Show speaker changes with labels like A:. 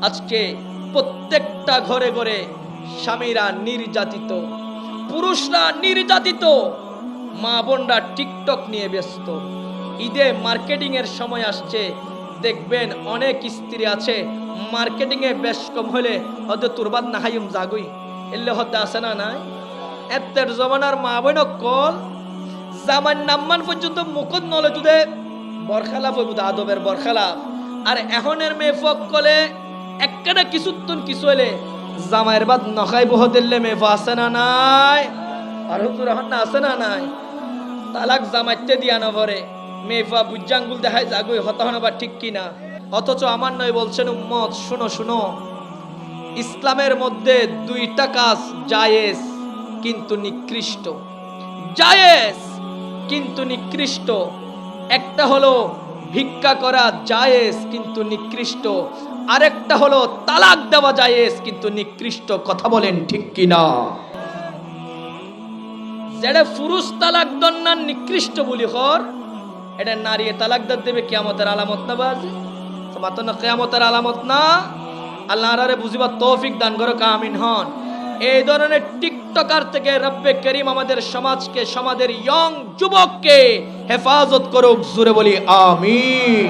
A: আজকে প্রত্যেকটা ঘরে ঘরে স্বামীরা নির্যাতিত, পুরুষরা নির্যাতিত, মা বোনরা টিকটক নিয়ে ব্যস্ত। ঈদে মার্কেটিং এর সময় আসছে, দেখবেন অনেক স্ত্রী আছে মার্কেটিং এ বেশ কম হলে হয়তো তুরবাদ না হাইম জাগুই এলে হতে আসে না নাই। এতের জমানার মা বোন কল জামান নাম্মান পর্যন্ত মুখত নলে তুদে বরখালাফ হইব, আদবের বরখালাফ। আর এখনের মেয়ে ফক কলে একটা কিছুত্তন কিছু হইলে জামাইয়ের বাদ নখাই বহ দিলে মেয়ে আছে না নাই, আর হুজুর এখন না আছে না নাই। তালাক জামাইতে দিয়া নভরে মেফা বুজ্জাঙ্গুল দেখায় জাগুই হতাহন বা ঠিক কিনা। অথচ আমার নয় বলছেন উম্মত শুনো শুনো, ইসলামের মধ্যে দুইটা কাজ জায়েজ কিন্তু নিকৃষ্ট, জায়েজ কিন্তু নিকৃষ্ট। একটা হলো ভিক্ষা করা জায়েজ কিন্তু নিকৃষ্ট, আরেকটা হলো তালাক দেওয়া জায়েজ কিন্তু নিকৃষ্ট। কথা বলেন ঠিক কিনা? যেটা পুরুষ তালাক দন্নার নিকৃষ্ট বলি হর, এটা নারী তালাক দেবে কিয়ামতের আলামত না বাজে, মাত্র না কিয়ামতের আলামত না। আল্লাহ রে বুঝিবার তৌফিক দান করো, আমিন হন। এই ধরনের টিকটকার থেকে রব্বে করিম আমাদের সমাজকে, সমাজের ইয়ং যুবককে হেফাজত করুক, জোরে বলি আমিন।